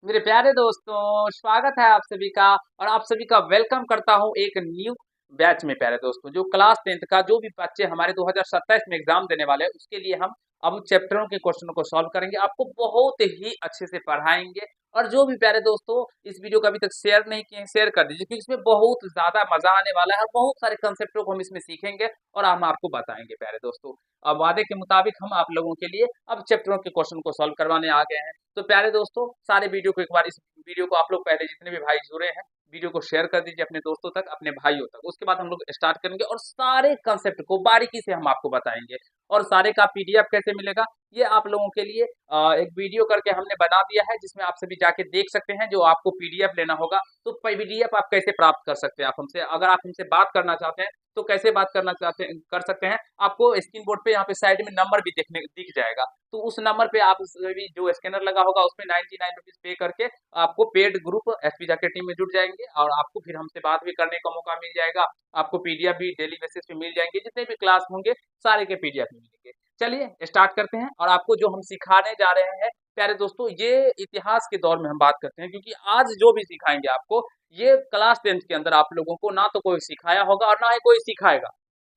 मेरे प्यारे दोस्तों, स्वागत है आप सभी का। और आप सभी का वेलकम करता हूं एक न्यू बैच में। प्यारे दोस्तों, जो क्लास 10th का जो भी बच्चे हमारे 2027 में एग्जाम देने वाले हैं, उसके लिए हम अब चैप्टरों के क्वेश्चनों को सॉल्व करेंगे। आपको बहुत ही अच्छे से पढ़ाएंगे। और जो भी प्यारे दोस्तों इस वीडियो को अभी तक शेयर नहीं किए हैं, शेयर कर दीजिए, क्योंकि इसमें बहुत ज्यादा मजा आने वाला है और बहुत सारे कंसेप्टों को हम इसमें सीखेंगे और हम आपको बताएंगे। प्यारे दोस्तों, अब वादे के मुताबिक हम आप लोगों के लिए अब चैप्टरों के क्वेश्चन को सॉल्व करवाने आ गए हैं। तो प्यारे दोस्तों, सारे वीडियो को एक बार, इस वीडियो को आप लोग पहले जितने भी भाई जुड़े हैं, वीडियो को शेयर कर दीजिए अपने दोस्तों तक, अपने भाइयों तक। उसके बाद हम लोग स्टार्ट करेंगे और सारे कंसेप्ट को बारीकी से हम आपको बताएंगे। और सारे का पीडीएफ कैसे मिलेगा, ये आप लोगों के लिए एक वीडियो करके हमने बना दिया है, जिसमें आप सभी जाके देख सकते हैं। जो आपको पीडीएफ लेना होगा, तो पीडीएफ आप कैसे प्राप्त कर सकते हैं। आप हमसे, अगर आप हमसे बात करना चाहते हैं, तो कैसे बात करना चाहते हैं, कर सकते हैं। आपको स्क्रीन बोर्ड पे यहाँ पे साइड में नंबर भी दिख जाएगा। तो उस नंबर पे आप भी, जो स्कैनर लगा होगा, उसमें 99 रुपीज पे करके आपको पेड ग्रुप एसपी जाके टीम में जुट जाएंगे। और आपको फिर हमसे बात भी करने का मौका मिल जाएगा। आपको पीडीएफ भी डेली बेसिस पे मिल जाएंगे। जितने भी क्लास होंगे, सारे के पीडीएफ मिलेंगे। चलिए स्टार्ट करते हैं। और आपको जो हम सिखाने जा रहे हैं प्यारे दोस्तों, ये इतिहास के दौर में हम बात करते हैं, क्योंकि आज जो भी सिखाएंगे आपको, ये क्लास 10th के अंदर आप लोगों को ना तो कोई सिखाया होगा और ना ही कोई सिखाएगा।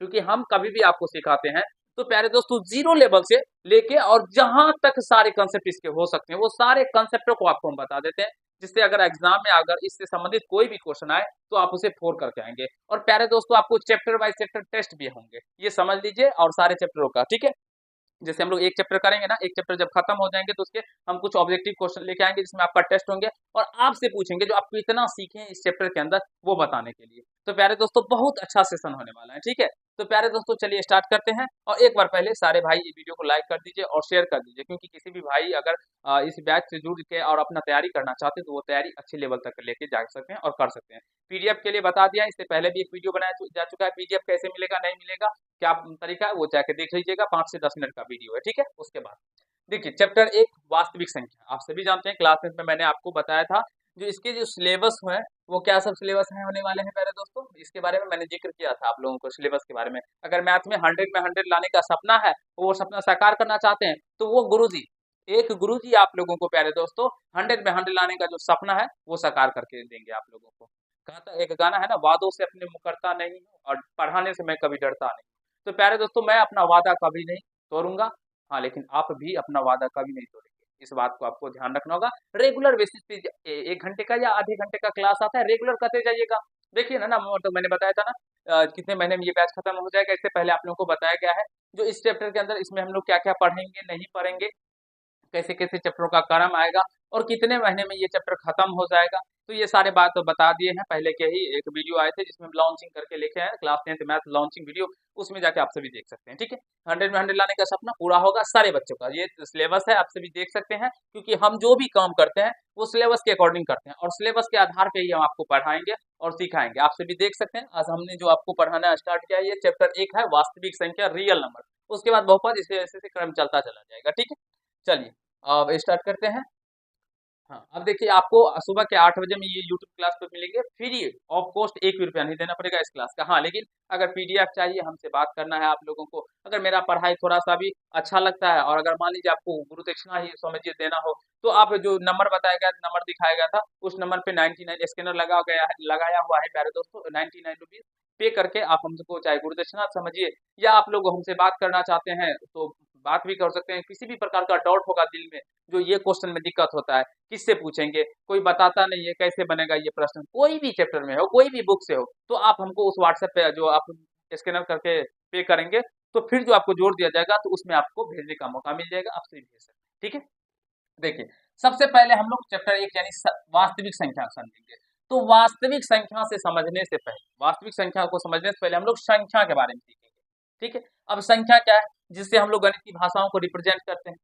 क्योंकि हम कभी भी आपको सिखाते हैं तो प्यारे दोस्तों, जीरो लेवल से लेके और जहां तक सारे कंसेप्ट इसके हो सकते हैं, वो सारे कंसेप्टों को आपको हम बता देते हैं। जिससे अगर एग्जाम में अगर इससे संबंधित कोई भी क्वेश्चन आए, तो आप उसे फोड़ करके आएंगे। और प्यारे दोस्तों, आपको चैप्टर बाय चैप्टर टेस्ट भी होंगे, ये समझ लीजिए। और सारे चैप्टरों का, ठीक है। जैसे हम लोग एक चैप्टर करेंगे ना, एक चैप्टर जब खत्म हो जाएंगे, तो उसके हम कुछ ऑब्जेक्टिव क्वेश्चन लेके आएंगे, जिसमें आपका टेस्ट होंगे। और आपसे पूछेंगे जो आप कितना सीखे हैं इस चैप्टर के अंदर, वो बताने के लिए। तो प्यारे दोस्तों, बहुत अच्छा सेशन होने वाला है, ठीक है। तो प्यारे दोस्तों, चलिए स्टार्ट करते हैं। और एक बार पहले सारे भाई ये वीडियो को लाइक कर दीजिए और शेयर कर दीजिए, क्योंकि किसी भी भाई अगर इस बैच से जुड़ के और अपना तैयारी करना चाहते हैं, तो वो तैयारी अच्छे लेवल तक लेके जा सकते हैं और कर सकते हैं। पीडीएफ के लिए बता दिया, इससे पहले भी एक वीडियो बनाया जा चुका है। पीडीएफ कैसे मिलेगा, नहीं मिलेगा, क्या तरीका है, वो जाके देख लीजिएगा। 5 से 10 मिनट का वीडियो है, ठीक है। उसके बाद देखिए, चैप्टर 1 वास्तविक संख्या। आप सभी जानते हैं, क्लास में मैंने आपको बताया था, जो इसके जो सिलेबस है, वो क्या सब सिलेबस है होने वाले हैं प्यारे दोस्तों, इसके बारे में मैंने जिक्र किया था आप लोगों को सिलेबस के बारे में। अगर मैथ में 100 लाने का सपना है, वो सपना साकार करना चाहते हैं, तो वो गुरुजी, एक गुरुजी आप लोगों को प्यारे दोस्तों 100 लाने का जो सपना है, वो साकार करके देंगे आप लोगों को। कहता एक गाना है ना, वादों से अपने मुकरता नहीं हूँ और पढ़ाने से मैं कभी डरता नहीं। तो प्यारे दोस्तों, मैं अपना वादा कभी नहीं तोड़ूंगा। हाँ, लेकिन आप भी अपना वादा कभी नहीं तोड़ेंगे, इस बात को आपको ध्यान रखना होगा। रेगुलर बेसिस पे 1 घंटे का या आधे घंटे का क्लास आता है, रेगुलर करते जाइएगा। देखिए ना ना, तो मैंने बताया था ना, कितने महीने में ये बैच खत्म हो जाएगा। इससे पहले आप लोगों को बताया गया है, जो इस चैप्टर के अंदर, इसमें हम लोग क्या क्या पढ़ेंगे, नहीं पढ़ेंगे, कैसे कैसे चैप्टरों का क्रम आएगा, और कितने महीने में ये चैप्टर खत्म हो जाएगा। तो ये सारे बात तो बता दिए हैं पहले के ही। एक वीडियो आए थे जिसमें लॉन्चिंग करके लिखे हैं, class 10th math launching video, उसमें जाके आप सभी देख सकते हैं, ठीक है। 100 में 100 लाने का सपना पूरा होगा सारे बच्चों का, ये सिलेबस है, आप सभी देख सकते हैं। क्योंकि हम जो भी काम करते हैं, वो सिलेबस के अकॉर्डिंग करते हैं, और सिलेबस के आधार पे ही हम आपको पढ़ाएंगे और सिखाएंगे। आप सभी देख सकते हैं, आज हमने जो आपको पढ़ाना स्टार्ट किया है, ये चैप्टर 1 है, वास्तविक संख्या, रियल नंबर। उसके बाद बहुपद, इसे ऐसे ऐसे क्रम चलता चला जाएगा, ठीक है। चलिए अब स्टार्ट करते हैं। हाँ, अब देखिए, आपको सुबह के 8 बजे में ये यूट्यूब क्लास पे मिलेंगे फ्री ऑफ कॉस्ट। 1 भी रुपया नहीं देना पड़ेगा इस क्लास का। हाँ, लेकिन अगर पीडीएफ चाहिए, हमसे बात करना है आप लोगों को, अगर मेरा पढ़ाई थोड़ा सा भी अच्छा लगता है, और अगर मान लीजिए आपको गुरु दक्षिणा ही समझिए देना हो, तो आप जो नंबर बताया गया, नंबर दिखाया गया था, उस नंबर पे 99 स्कैनर लगाया हुआ है प्यारे दोस्तों। 99 रुपीज पे करके आप हमको, चाहे गुरु दक्षिणा समझिए, या आप लोग हमसे बात करना चाहते हैं, तो बात भी कर सकते हैं। किसी भी प्रकार का डाउट होगा दिल में, जो ये क्वेश्चन में दिक्कत होता है, किससे पूछेंगे, कोई बताता नहीं है, कैसे बनेगा ये प्रश्न, कोई भी चैप्टर में हो, कोई भी बुक से हो, तो आप हमको उस व्हाट्सएप पे, जो आप स्कैनर करके पे करेंगे, तो फिर जो आपको जोड़ दिया जाएगा, तो उसमें आपको भेजने का मौका मिल जाएगा, आप सही भेज सकते हैं, ठीक है। देखिए, सबसे पहले हम लोग चैप्टर 1 यानी वास्तविक संख्या समझेंगे। तो वास्तविक संख्या से समझने से पहले, वास्तविक संख्या को समझने से पहले हम लोग संख्या के बारे में सीखेंगे, ठीक है। अब संख्या क्या है, जिससे हम लोग गणित की भाषाओं को रिप्रेजेंट करते हैं,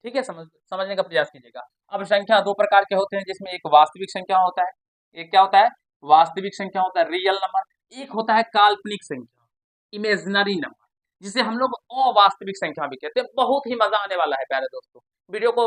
ठीक है। समझने का प्रयास कीजिएगा। अब संख्या 2 प्रकार के होते हैं, जिसमें एक वास्तविक संख्या होता है, एक क्या होता है, वास्तविक संख्या होता है, रियल नंबर। एक होता है काल्पनिक संख्या, इमेजिनरी नंबर, जिसे हम लोग अवास्तविक संख्या भी कहते हैं। बहुत ही मजा आने वाला है प्यारे दोस्तों। वीडियो को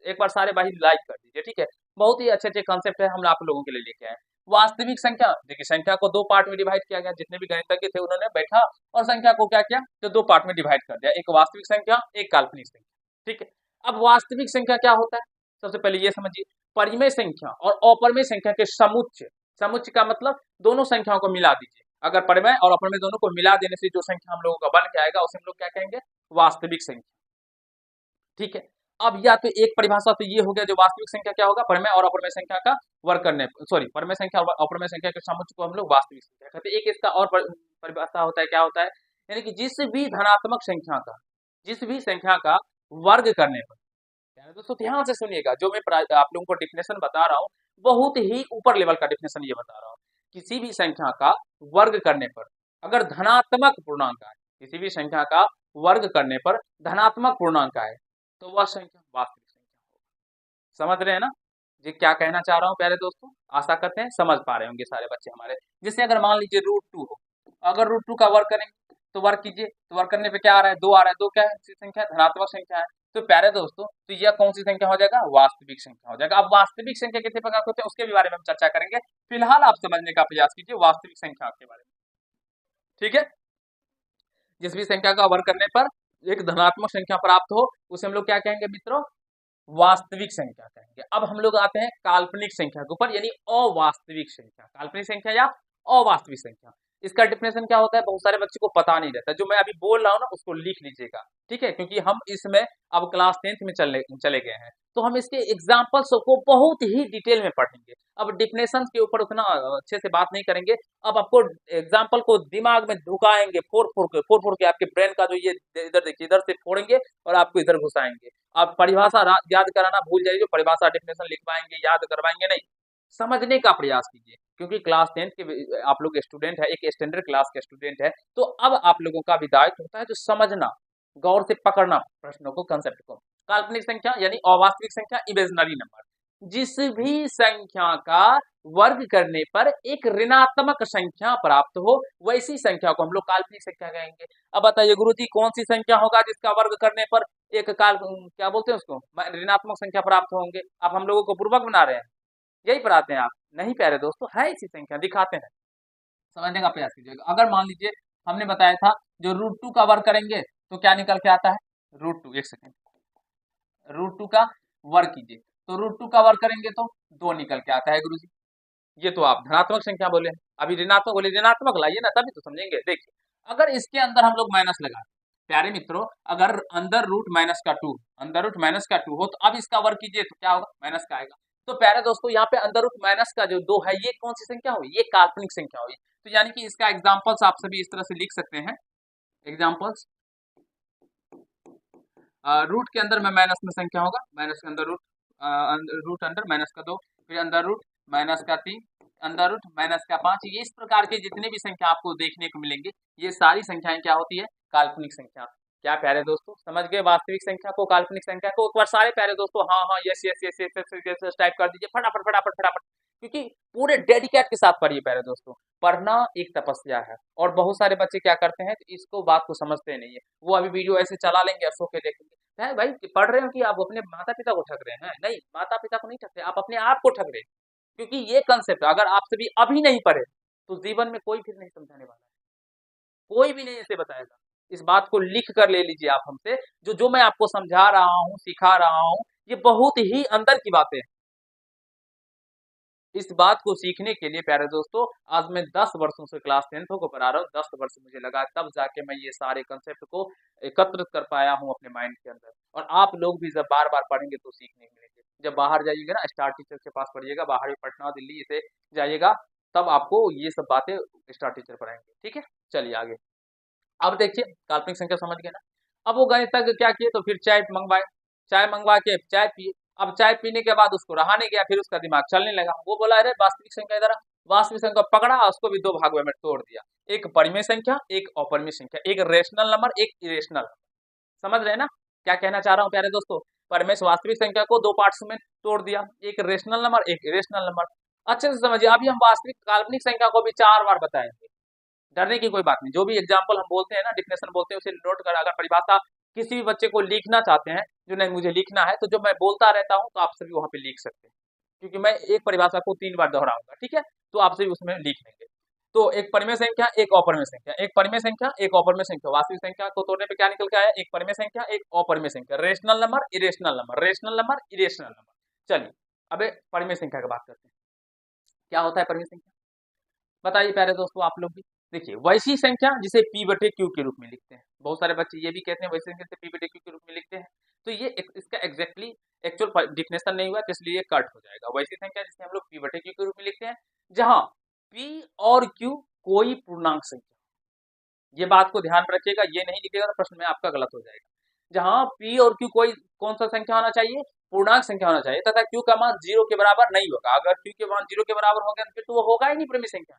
एक बार सारे भाई लाइक कर दीजिए, ठीक है। बहुत ही अच्छे अच्छे कंसेप्ट है, हम आप लोगों के लिए लेके आए। वास्तविक संख्या, देखिए, संख्या को 2 पार्ट में डिवाइड किया गया। जितने भी गणितज्ञ थे, उन्होंने बैठा और संख्या को क्या किया, तो 2 पार्ट में डिवाइड कर दिया, एक वास्तविक संख्या, एक काल्पनिक संख्या, ठीक है। अब वास्तविक संख्या क्या होता है, सबसे पहले ये समझिए, परिमेय संख्या और अपरिमेय संख्या के समुच्चय, समुच्चय का मतलब दोनों संख्याओं को मिला दीजिए। अगर परिमेय और अपरिमेय दोनों को मिला देने से जो संख्या हम लोगों का बन के आएगा उसे हम लोग क्या कहेंगे, वास्तविक संख्या। ठीक है, अब या तो एक परिभाषा तो ये हो गया जो वास्तविक संख्या क्या होगा, परिमेय और अपरिमेय संख्या का वर्ग करने, सॉरी परिमेय संख्या और अपरिमेय संख्या के समुच्चय को हम लोग वास्तविक संख्या कहते हैं। एक इसका और परिभाषा होता है, क्या होता है, यानी कि जिस भी धनात्मक संख्या का, जिस भी संख्या का वर्ग करने पर, दोस्तों ध्यान से सुनिएगा, जो मैं आप लोगों को डिफिनेशन बता रहा हूँ बहुत ही ऊपर लेवल का डिफिनेशन ये बता रहा हूँ। किसी भी संख्या का वर्ग करने पर अगर धनात्मक पूर्णांक आए, किसी भी संख्या का वर्ग करने पर धनात्मक पूर्णांक आए तो वह संख्या वास्तविक संख्या होगी। समझ रहे हैं ना जी क्या कहना चाह रहा हूँ प्यारे दोस्तों, आशा करते हैं समझ पा रहे होंगे सारे बच्चे हमारे। जैसे अगर मान लीजिए √2 हो, अगर √2 का वर्ग करेंगे तो वर्ग कीजिए, तो वर्ग करने पे क्या आ रहा है, 2 आ रहा है, 2 क्या है, संख्या धनात्मक संख्या है। तो प्यारे दोस्तों तो यह कौन सी संख्या हो जाएगा, वास्तविक संख्या हो जाएगा। अब वास्तविक संख्या कितने प्रकार के होते हैं उसके भी बारे में हम चर्चा करेंगे, फिलहाल आप समझने का प्रयास कीजिए वास्तविक संख्या के बारे में। ठीक है, जिस भी संख्या का वर्ग करने पर एक धनात्मक संख्या प्राप्त हो उसे हम लोग क्या कहेंगे मित्रों, वास्तविक संख्या कहेंगे। अब हम लोग आते हैं काल्पनिक संख्या के ऊपर, यानी अवास्तविक संख्या, काल्पनिक संख्या या अवास्तविक संख्या। इसका डिफिनेशन क्या होता है, बहुत सारे बच्चों को पता नहीं रहता, जो मैं अभी बोल रहा हूँ ना उसको लिख लीजिएगा। ठीक है, क्योंकि हम इसमें अब क्लास 10th में चले गए हैं, तो हम इसके एग्जाम्पल्स को बहुत ही डिटेल में पढ़ेंगे। अब डिफिनेशन के ऊपर उतना अच्छे से बात नहीं करेंगे, अब आपको एग्जाम्पल को दिमाग में ढुकाएंगे, फोड़ के आपके ब्रेन का जो ये इधर देखिए, इधर से फोड़ेंगे और आपको इधर घुसाएंगे। आप परिभाषा याद कराना भूल जाइए, जो परिभाषा डिफिनेशन लिखवाएंगे याद करवाएंगे नहीं, समझने का प्रयास कीजिए, क्योंकि क्लास 10th के आप लोग स्टूडेंट है, एक स्टैंडर्ड क्लास के स्टूडेंट है, तो अब आप लोगों का भी दायित्व होता है जो समझना, गौर से पकड़ना प्रश्नों को, कंसेप्ट को। काल्पनिक संख्या यानी अवास्तविक संख्या, इमेजिनरी नंबर, जिस भी संख्या का वर्ग करने पर एक ऋणात्मक संख्या प्राप्त हो वैसी संख्या को हम लोग काल्पनिक संख्या कहेंगे। अब बताइए गुरुजी कौन सी संख्या होगा जिसका वर्ग करने पर एक क्या बोलते हैं उसको, ऋणात्मक संख्या प्राप्त होंगे। आप हम लोगों को पूर्वक बना रहे हैं, यही पढ़ाते हैं आप, नहीं प्यारे दोस्तों, है इसी संख्या, दिखाते हैं, समझने का प्रयास कीजिएगा। अगर मान लीजिए हमने बताया था जो √2 का वर्ग करेंगे तो क्या निकल के आता है, √2, एक सेकेंड, √2 का वर्ग कीजिए तो √2 का वर्ग करेंगे तो 2 निकल के आता है गुरुजी। ये तो आप धनात्मक संख्या बोले, अभी ऋणात्मक बोले, ऋणात्मक लाइए ना तभी तो समझेंगे। देखिए अगर इसके अंदर हम लोग माइनस लगा, प्यारे मित्रों अगर अंदर रूट माइनस का 2, अंदर रूट माइनस का 2 हो तो अब इसका वर्ग कीजिए तो क्या होगा, माइनस का आएगा। तो प्यारे दोस्तों यहाँ पे अंदर रूट माइनस का जो 2 है ये कौन सी संख्या हुई, ये काल्पनिक संख्या हुई। तो यानी कि इसका एग्जाम्पल्स आप सभी इस तरह से लिख सकते हैं, एग्जाम्पल्स, रूट के अंदर में माइनस में संख्या होगा, माइनस के अंदर रूट अंदर माइनस का 2, फिर अंदर रूट माइनस का 3, अंदर रूट माइनस का 5, ये इस प्रकार के जितने भी संख्या आपको देखने को मिलेंगे ये सारी संख्याएं क्या होती है, काल्पनिक संख्या। क्या प्यारे दोस्तों समझ गए वास्तविक संख्या को, काल्पनिक संख्या को। एक बार सारे प्यारे दोस्तों हाँ हाँ yes yes yes yes yes type कर दीजिए फटाफट फटाफट फटाफट, क्योंकि पूरे डेडिकेट के साथ पढ़िए प्यारे दोस्तों। पढ़ना एक तपस्या है और बहुत सारे बच्चे क्या करते हैं इसको बात को समझते नहीं है, वो अभी वीडियो ऐसे चला लेंगे और सो के देखेंगे। है भाई पढ़ रहे हो कि आप अपने माता पिता को ठग रहे हैं, नहीं माता पिता को नहीं ठग रहे, आप अपने आप को ठग रहे हैं। क्योंकि ये कंसेप्ट अगर आप सभी अभी नहीं पढ़े तो जीवन में कोई फिर नहीं समझाने वाला है, कोई भी नहीं ऐसे बताएगा। इस बात को लिख कर ले लीजिए आप हमसे, जो जो मैं आपको समझा रहा हूँ सिखा रहा हूँ ये बहुत ही अंदर की बातें हैं। इस बात को सीखने के लिए प्यारे दोस्तों आज मैं 10 वर्षों से क्लास 10th को पढ़ा रहा हूँ, 10 वर्ष मुझे लगा तब जाके मैं ये सारे कंसेप्ट को एकत्रित कर पाया हूँ अपने माइंड के अंदर। और आप लोग भी जब बार बार पढ़ेंगे तो सीखने मिलेंगे। जब बाहर जाइएगा ना स्टार टीचर के पास पढ़िएगा, बाहर भी पटना दिल्ली से जाइएगा तब आपको ये सब बातें स्टार टीचर पढ़ाएंगे। ठीक है चलिए आगे। अब देखिए काल्पनिक संख्या समझ गए ना। अब वो गणित तक क्या किए तो फिर चाय मंगवाए, चाय मंगवा के चाय पिए। अब चाय पीने के बाद उसको रहा नहीं गया, फिर उसका दिमाग चलने लगा, वो बोला अरे वास्तविक संख्या इधर, वास्तविक संख्या पकड़ा उसको भी 2 भागों में तोड़ दिया, एक परिमेय संख्या एक अपरिमेय संख्या, एक रेशनल नंबर एक इरेशनल नंबर। समझ रहे ना क्या कहना चाह रहा हूँ प्यारे दोस्तों। परिमेय वास्तविक संख्या को 2 पार्ट्स में तोड़ दिया, एक रेशनल नंबर एक इरेशनल नंबर। अच्छे से समझिए, अभी हम वास्तविक काल्पनिक संख्या को भी 4 बार बताएंगे, डरने की कोई बात नहीं। जो भी एग्जाम्पल हम बोलते हैं ना, डिफिनेशन बोलते हैं, उसे नोट कर, अगर परिभाषा किसी भी बच्चे को लिखना चाहते हैं जो नहीं मुझे लिखना है तो जो मैं बोलता रहता हूँ तो आप सभी वहां पे लिख सकते हैं, क्योंकि मैं एक परिभाषा को 3 बार दोहराऊंगा। ठीक है तो आप सभी उसमें लिख लेंगे। तो एक परिमेय संख्या एक अपरिमेय संख्या, एक परिमेय संख्या एक अपरिमेय संख्या, वास्तविक संख्या को तोड़ने पे क्या निकल के आया, एक परिमेय संख्या एक अपरिमेय संख्या, rational number irrational number, rational number irrational number. चलिए अब परिमेय संख्या की बात करते हैं। क्या होता है परिमेय संख्या, बताइए प्यारे दोस्तों आप लोग भी। देखिए वैसी संख्या जिसे p बटे q के रूप में लिखते हैं, बहुत सारे बच्चे ये भी कहते हैं वैसी संख्या से p बटे q के रूप में लिखते हैं, तो ये इसका एग्जैक्टली एक्चुअल डिफिनेशन नहीं हुआ तो इसलिए कट हो जाएगा। वैसी संख्या जिसे हम लोग p बटे q के रूप में लिखते हैं जहां p और q कोई पूर्णांक संख्या, ये बात को ध्यान में रखिएगा, ये नहीं लिखेगा तो प्रश्न में आपका गलत हो जाएगा। जहां p और q कोई कौन सा संख्या होना चाहिए, पूर्णांक संख्या होना चाहिए, तथा q का मान 0 के बराबर नहीं होगा। अगर q के मान 0 के बराबर हो गया तो फिर तो वो होगा ही नहीं परिमेय संख्या।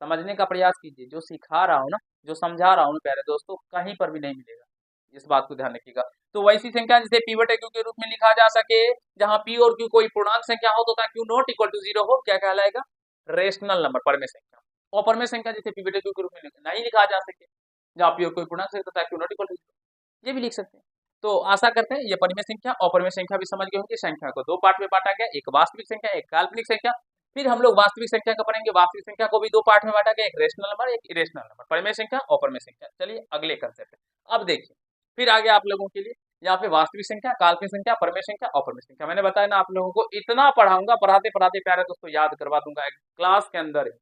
समझने का प्रयास कीजिए, जो सिखा रहा हूँ ना, जो समझा रहा हूँ प्यारे दोस्तों, कहीं पर भी नहीं मिलेगा, इस बात को ध्यान रखिएगा। तो वैसी संख्या जिसे p बटे q के रूप में लिखा जा सके जहां p और q कोई पूर्णांक संख्या हो तथा q नॉट इक्वल टू 0 हो, क्या कहलाएगा, रेशनल नंबर, परिमेय संख्या। और परिमेय संख्या जिसे p बटे q के रूप में नहीं लिखा जा सके जहां p और कोई पूर्णांक संख्या तथा q नॉट इक्वल टू 0, ये भी लिख सकते हैं। तो आशा करते हैं ये परिमेय संख्या और अपरिमेय संख्या भी समझ गए होंगे। संख्या को दो पार्ट में बांटा गया, एक वास्तविक संख्या, एक काल्पनिक संख्या। फिर हम लोग वास्तविक संख्या का पढ़ेंगे, वास्तविक संख्या को भी दो पार्ट में बांटा गया, एक रेशनल नंबर, एक इरेशनल नंबर, परिमेय संख्या और अपरिमेय संख्या। चलिए अगले कंसेप्ट अब देखिए, फिर आगे आप लोगों के लिए यहाँ पे वास्तविक संख्या, काल्पनिक संख्या, परिमेय संख्या और अपरिमेय संख्या। मैंने बताया ना आप लोगों को इतना पढ़ाऊंगा, पढ़ाते पढ़ाते प्यारे दोस्तों याद करवा दूंगा क्लास के अंदर ही।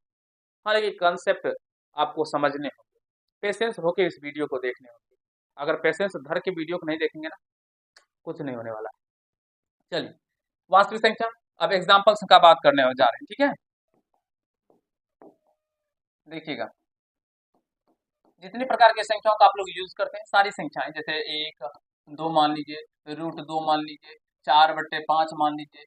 हाँ लेकिन कंसेप्ट आपको समझने होंगे, पेशेंस होके इस वीडियो को देखने होंगे। अगर पेशेंस धर के वीडियो को नहीं देखेंगे ना, कुछ नहीं होने वाला। चलिए वास्तविक संख्या, अब एग्जांपल्स का बात करने जा रहे हैं, ठीक है। देखिएगा जितने प्रकार के संख्याओं का आप लोग यूज करते हैं, सारी संख्याएं, जैसे 1, 2 मान लीजिए, √2 मान लीजिए, 4/5 मान लीजिए,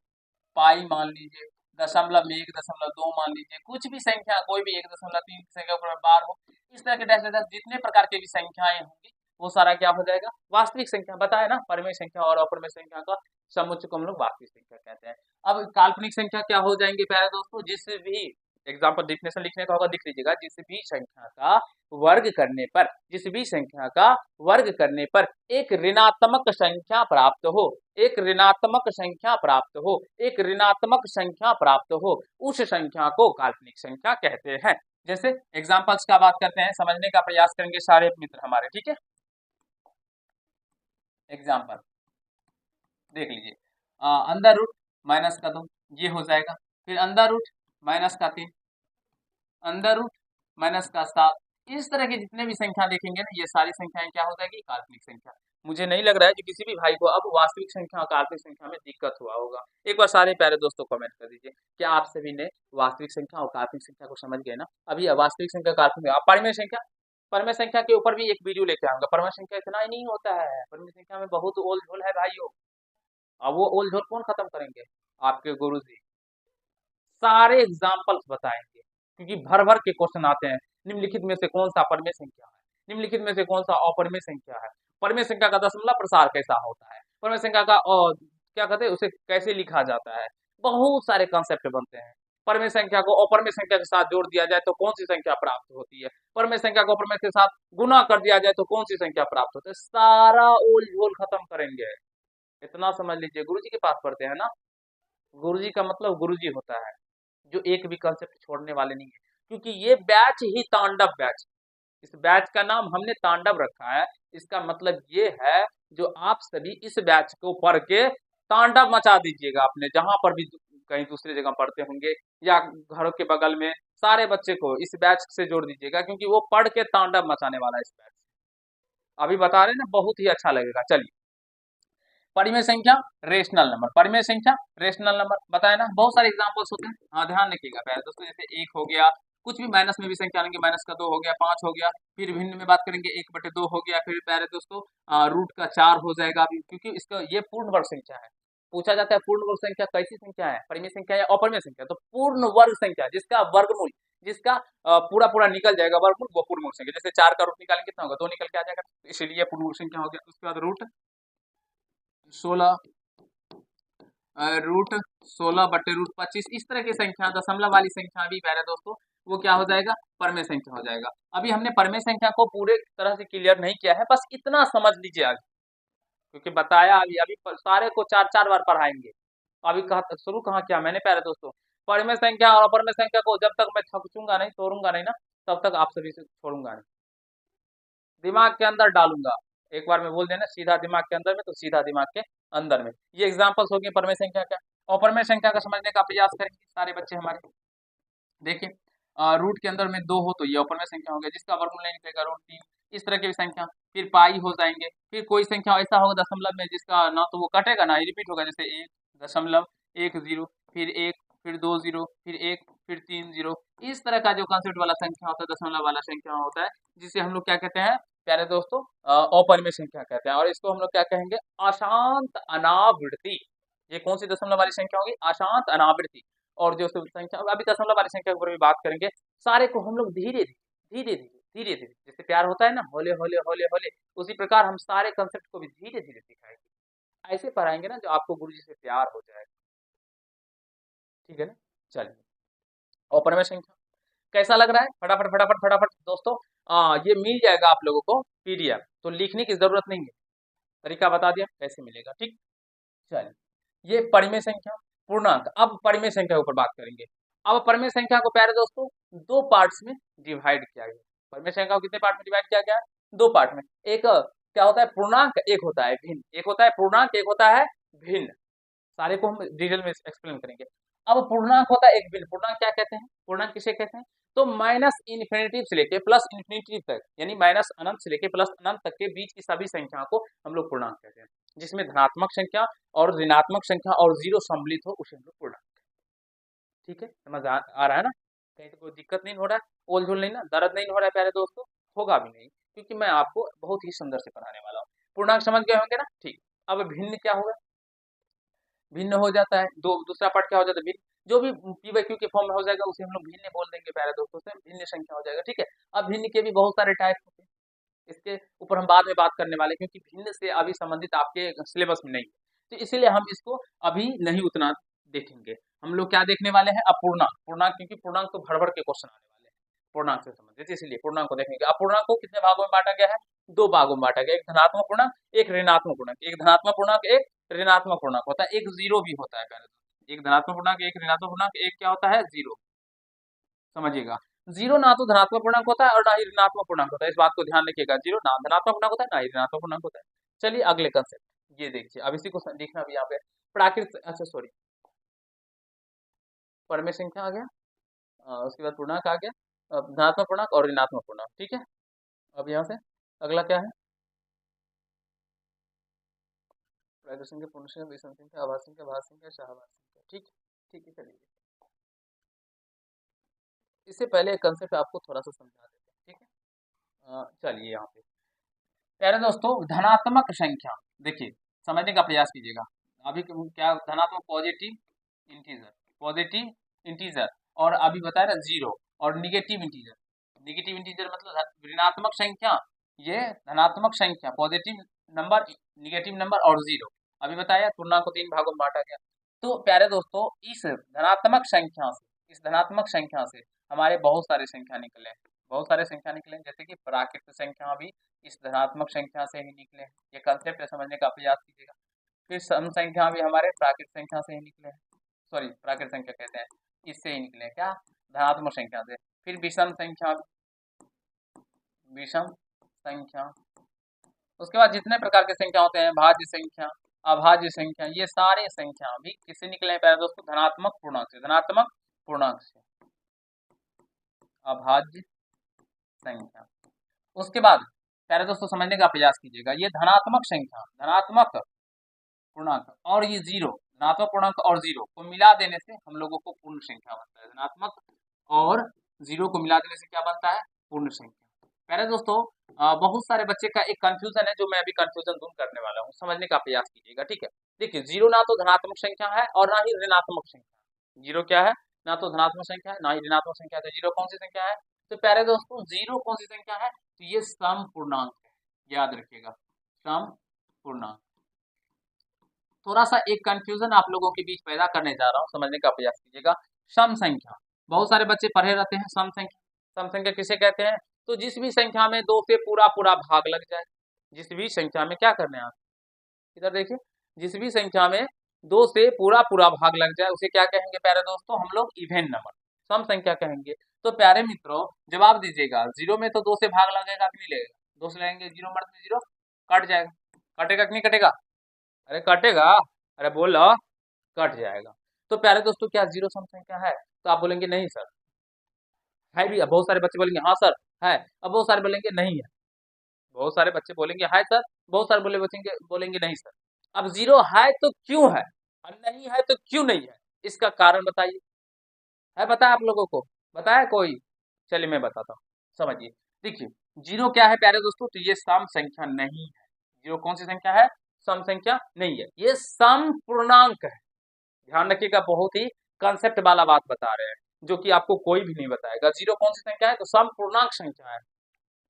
पाई मान लीजिए, 1.1, 1.2 मान लीजिए, कुछ भी संख्या, कोई भी 1.3 संख्या ऊपर बार हो, इस तरह के डैश जितने प्रकार की भी संख्याएं होंगी वो सारा क्या हो जाएगा, वास्तविक संख्या। बताया ना परिमेय संख्या और अपरिमेय संख्या का समुच्चय को हम लोग वास्तविक संख्या कहते हैं। अब काल्पनिक संख्या क्या हो जाएंगे प्यारे दोस्तों, जिस भी एग्जाम्पल डिफिनेशन लिखने का होगा, लिख लीजिएगा, जिस भी संख्या का वर्ग करने पर, जिस भी संख्या का वर्ग करने पर एक ऋणात्मक संख्या प्राप्त हो, एक ऋणात्मक संख्या प्राप्त हो, एक ऋणात्मक संख्या प्राप्त हो, उस संख्या को काल्पनिक संख्या कहते हैं। जैसे एग्जाम्पल्स का बात करते हैं, समझने का प्रयास करेंगे सारे मित्र हमारे, ठीक है। एग्जाम्पल देख लीजिए, अंडर रूट माइनस का 2 ये हो जाएगा, फिर अंडर रूट माइनस का 3, अंडर रूट माइनस का 7, इस तरह के जितने भी संख्या देखेंगे ना, ये सारी संख्याएं क्या हो जाएगी, काल्पनिक संख्या। मुझे नहीं लग रहा है कि किसी भी भाई को अब वास्तविक संख्या और काल्पनिक संख्या में दिक्कत हुआ होगा। एक बार सारे प्यारे दोस्तों कमेंट कर दीजिए, क्या आप सभी ने वास्तविक संख्या और काल्पनिक संख्या को समझ गए ना। अभी वास्तविक संख्या, काल्पनिक, परिमेय संख्या, परिमेय संख्या के ऊपर भी एक वीडियो लेके आऊंगा। परिमेय संख्या इतना ही नहीं होता है, परिमेय संख्या में बहुत ओल झोल है भाइयों। अब वो ओल झोल कौन खत्म करेंगे, आपके गुरुजी सारे एग्जाम्पल्स बताएंगे, क्योंकि भर भर के क्वेश्चन आते हैं। निम्नलिखित में से कौन सा परिमेय संख्या है, निम्नलिखित में से कौन सा अपरिमेय संख्या है, परिमेय संख्या का दशमलव प्रसार कैसा होता है, परिमेय संख्या का क्या कहते हैं उसे कैसे लिखा जाता है, बहुत सारे कॉन्सेप्ट बनते हैं। परिमेय संख्या को अपरिमेय संख्या के साथ जोड़ दिया जाए तो कौन सी संख्या प्राप्त होती है, परिमेय संख्या को अपरिमेय के साथ गुना कर दिया जाए तो कौन सी संख्या प्राप्त होती है, सारा ओल झोल खत्म करेंगे। इतना समझ लीजिए, गुरुजी के पास पढ़ते हैं ना, गुरुजी का मतलब गुरुजी होता है, जो एक भी कंसेप्ट छोड़ने वाले नहीं है, क्योंकि ये बैच ही तांडव बैच, इस बैच का नाम हमने तांडव रखा है। इसका मतलब ये है जो आप सभी इस बैच को पढ़ के तांडव मचा दीजिएगा, अपने जहां पर भी कहीं दूसरी जगह पढ़ते होंगे या घरों के बगल में, सारे बच्चे को इस बैच से जोड़ दीजिएगा, क्योंकि वो पढ़ के तांडव मचाने वाला है इस बैच। अभी बता रहे हैं ना, बहुत ही अच्छा लगेगा। चलिए परिमेय संख्या, रेशनल नंबर, परिमेय संख्या, रेशनल नंबर, बताया ना, बहुत सारे एग्जांपल्स होते हैं। हाँ ध्यान रखिएगा प्यारे दोस्तों, जैसे 1 हो गया, कुछ भी माइनस में भी संख्या लेंगे, -2 हो गया, 5 हो गया, फिर भिन्न में बात करेंगे 1/2 हो गया, फिर प्यारे दोस्तों रूट का 4 हो जाएगा अभी, क्योंकि इसका ये पूर्ण वर्ग संख्या है। पूछा जाता है पूर्ण वर्ग संख्या कैसी संख्या है, परिमेय संख्या या अपरिमेय संख्या, तो पूर्ण वर्ग संख्या जिसका वर्गमूल, जिसका पूरा पूरा निकल जाएगा वर्गमूल, वो पूर्ण वर्ग संख्या। जैसे 4 का रूट निकालेंगे कितना होगा, 2 निकल के आ जाएगा, इसलिए पूर्ण वर्ग संख्या हो गया। उसके बाद रूट 16, √16/√25, इस तरह की संख्या, दशमलव वाली संख्या भी प्यारे दोस्तों वो क्या हो जाएगा, परमेय संख्या हो जाएगा। अभी हमने परमेय संख्या को पूरे तरह से क्लियर नहीं किया है, बस इतना समझ लीजिए आज, क्योंकि बताया अभी अभी सारे को 4-4 बार पढ़ाएंगे। अभी शुरू कहाँ किया मैंने प्यारे दोस्तों, परमेय संख्या और अपरमेय संख्या को जब तक मैं थकूंगा नहीं, तोड़ूंगा नहीं ना, तब तक आप सभी से छोड़ूंगा नहीं, दिमाग के अंदर डालूंगा। एक बार में बोल देना सीधा दिमाग के अंदर में, तो सीधा दिमाग के अंदर में। ये एग्जाम्पल्स हो गए परमेय संख्या का। और परमेय संख्या का समझने का प्रयास करेंगे सारे बच्चे हमारे। देखिए रूट के अंदर में 2 हो तो ये अपरमय संख्या हो गया, जिसका वर्गमूल नहीं निकलेगा रूट 3। इस तरह की भी संख्या, फिर पाई हो जाएंगे। फिर कोई संख्या ऐसा होगा दशमलव में जिसका ना तो वो कटेगा ना ही रिपीट होगा, जैसे 1.10, फिर 1, फिर 2 जीरो, फिर 1, फिर 3 जीरो। इस तरह का जो कॉन्सेप्ट वाला संख्या होता है, दशमलव वाला संख्या होता है, जिसे हम लोग क्या कहते हैं प्यारे दोस्तों, अपरिमेय संख्या कहते हैं। और इसको हम लोग क्या कहेंगे, अशांत अनावृत्ति। ये कौन सी दशमलव वाली संख्या होगी, अशांत अनावृत्ति। और जो संख्या, अभी दशमलव वाली संख्या के ऊपर भी बात करेंगे। सारे को हम लोग धीरे धीरे धीरे धीरे, जैसे प्यार होता है ना, होले होले होले होले, उसी प्रकार हम सारे कंसेप्ट को भी धीरे धीरे सिखाएंगे। ऐसे पढ़ाएंगे ना जो आपको गुरुजी से प्यार हो जाएगा। ठीक है ना। चलिए, अपरिमेय संख्या कैसा लग रहा है, फटाफट फटाफट फटाफट दोस्तों। ये मिल जाएगा आप लोगों को पीडीएफ, तो लिखने की जरूरत नहीं है, तरीका बता दिया कैसे मिलेगा। ठीक, चलिए, ये परिमेय संख्या, पूर्णांक। अब परिमेय संख्या के ऊपर बात करेंगे। अब परिमेय संख्या को प्यारे दोस्तों 2 पार्ट्स में डिवाइड किया गया। परिमेय संख्या को कितने पार्ट में डिवाइड किया गया, 2 पार्ट में। एक क्या होता है पूर्णांक, एक होता है भिन्न। एक होता है पूर्णांक, एक होता है भिन्न। सारे को हम डिटेल में एक्सप्लेन करेंगे। अब पूर्णांक होता है एक भिन्न। पूर्णांक क्या कहते हैं, पूर्णांक किसे कहते हैं, तो माइनस इन्फिनिटी से लेके प्लस इन्फिनिटी तक, यानी माइनस अनंत से लेके प्लस अनंत तक के बीच की सभी संख्या को हम लोग पूर्णांक कहते हैं। जिसमें धनात्मक संख्या और ऋणात्मक संख्या और जीरो सम्मिलित हो उसे हम लोग पूर्णांक। ठीक है, समझ आ रहा है ना, कहीं तो कोई दिक्कत नहीं हो रहा है, ओलझोल नहीं ना, दर्द नहीं हो रहा है प्यारे दोस्तों, होगा भी नहीं, क्योंकि मैं आपको बहुत ही सुंदर से पढ़ाने वाला हूँ। पूर्णांक समझ गए होंगे ना। ठीक, अब भिन्न क्या होगा, भिन्न हो जाता है, दूसरा पार्ट क्या हो जाता है, भिन्न। जो भी पी वाई क्यू के फॉर्म में हो जाएगा उसे हम लोग भिन्न बोल देंगे प्यारे दोस्तों, से भिन्न संख्या हो जाएगा। ठीक है, अब भिन्न के भी बहुत सारे टाइप होते हैं, इसके ऊपर हम बाद में बात करने वाले, क्योंकि भिन्न से अभी संबंधित आपके सिलेबस में नहीं है, तो इसीलिए हम इसको अभी नहीं उतना देखेंगे। हम लोग क्या देखने वाले हैं, अपूर्णांक। पूर्णांक, क्योंकि पूर्णांक तो भर भर के क्वेश्चन आने वाले हैं पूर्णांक से संबंधित, इसलिए पूर्णांक को देखेंगे। अपूर्णांक को कितने भागों में बांटा गया है, 2 भागों में बांटा गया, एक धनात्मक पूर्णांक, एक ऋणात्मक पूर्णांक। एक धनात्मक पूर्णांक, एक ऋणात्मक पूर्णांक होता है, एक जीरो भी होता है पहले तो। एक धनात्मक पूर्णांक, एक ऋणात्मक पूर्णांक, एक क्या होता है, जीरो। समझिएगा, जीरो ना तो धनात्मक पूर्णांक होता है और ना ही ऋणात्मक पूर्णांक होता है, इस बात को ध्यान रखिएगा। जीरो ना धनात्मक पूर्णांक होता है, ना ही ऋणात्मक पूर्णांक होता है। चलिए अगले कंसेप्ट ये देखिए, अब इसी को देखना भी यहाँ पे प्राकृत, अच्छा सॉरी, परमेय संख्या आ गया, उसके बाद पूर्णांक आ गया, धनात्मक पूर्णांक और ऋणात्मक पूर्णांक। ठीक है, अब यहाँ से अगला क्या है, प्राकृत संख्या, पूर्ण संख्या, विषम संख्या, आभास संख्या, भाज्य संख्या, सहभाज्य संख्या। ठीक, ठीक है, चलिए इससे पहले एक कंसेप्ट आपको थोड़ा सा समझा देते हैं। ठीक है, चलिए यहाँ पे प्यारे दोस्तों, धनात्मक संख्या देखिए, समझने का प्रयास कीजिएगा। अभी क्या धनात्मक, पॉजिटिव इंटीजर, और अभी बताया ना जीरो, और निगेटिव इंटीजर। निगेटिव इंटीजर मतलब ऋणात्मक संख्या, ये धनात्मक संख्या, पॉजिटिव नंबर, निगेटिव नंबर और जीरो। अभी बताया पूर्णांक को 3 भागों में बांटा गया। तो प्यारे दोस्तों, इस धनात्मक संख्या से हमारे बहुत सारे संख्या निकले, बहुत सारे संख्या निकले, जैसे कि प्राकृत संख्या भी इस धनात्मक संख्या से ही निकले हैं। ये कंसेप्ट समझने का प्रयास कीजिएगा। फिर सम संख्या भी हमारे प्राकृत संख्या से ही निकले हैं, सॉरी प्राकृत संख्या कहते हैं, इससे ही निकले हैं, क्या, धनात्मक संख्या से। फिर विषम संख्या, विषम संख्या, उसके बाद जितने प्रकार के संख्या होते हैं, भाज्य संख्या, अभाज्य संख्या, ये सारे संख्या भी किससे निकले हैं प्यारे दोस्तों, धनात्मक पूर्णांक से। धनात्मक पूर्णांक से, अभाज्य संख्या। उसके बाद प्यारे दोस्तों समझने का प्रयास कीजिएगा, ये धनात्मक संख्या, धनात्मक पूर्णांक और ये जीरो, धनात्मक पूर्णांक और जीरो को मिला देने से हम लोगों को पूर्ण संख्या बनता है। धनात्मक और जीरो को मिला देने से क्या बनता है, पूर्ण संख्या। प्यारे दोस्तों, बहुत सारे बच्चे का एक कंफ्यूजन है, जो मैं अभी कंफ्यूजन दूर करने वाला हूँ, समझने का प्रयास कीजिएगा। ठीक है, देखिए जीरो ना तो धनात्मक संख्या है और ना ही ऋणात्मक संख्या। जीरो क्या है, ना तो धनात्मक संख्या है ना ही ऋणात्मक संख्या है, तो जीरो कौन सी संख्या है, तो प्यारे दोस्तों जीरो कौन सी संख्या है, तो ये सम पूर्णांक है, याद रखिएगा, सम पूर्णांक। थोड़ा सा एक कंफ्यूजन आप लोगों के बीच पैदा करने जा रहा हूँ, समझने का प्रयास कीजिएगा। सम संख्या, बहुत सारे बच्चे पढ़े रहते हैं सम संख्या। सम संख्या किसे कहते हैं, तो जिस भी संख्या में 2 से पूरा पूरा भाग लग जाए, जिस भी संख्या में, क्या करना है आप इधर देखिए, जिस भी संख्या में 2 से पूरा पूरा भाग लग जाए उसे क्या कहेंगे प्यारे दोस्तों, हम लोग इवन नंबर, सम संख्या कहेंगे। तो प्यारे मित्रों जवाब दीजिएगा, जीरो में तो 2 से भाग लगेगा कि नहीं लगेगा, 2 से लगेंगे, जीरो मर्द में जीरो कट जाएगा, कटेगा कि नहीं कटेगा, अरे कटेगा, अरे बोलो, कट जाएगा। तो प्यारे दोस्तों क्या जीरो सम संख्या है? तो आप बोलेंगे नहीं सर। है भी, अब बहुत सारे बच्चे बोलेंगे हाँ सर है, अब बहुत सारे बोलेंगे नहीं है। बहुत सारे बच्चे बोलेंगे हाय सर, बहुत सारे बोलेंगे बोलेंगे नहीं सर। अब जीरो है तो क्यों है और नहीं है तो क्यों नहीं है, इसका कारण बताइए। है पता है आप लोगों को? बताया कोई? चलिए मैं बताता हूँ, समझिए। देखिए, जीरो क्या है प्यारे दोस्तों, तो ये सम संख्या नहीं है। जीरो कौन सी संख्या है? सम संख्या नहीं है, ये सम पूर्णांक है। ध्यान रखिएगा, बहुत ही कंसेप्ट वाला बात बता रहे हैं, जो कि आपको कोई भी नहीं बताएगा। जीरो कौन सी संख्या है? तो सम पूर्णांक संख्या है,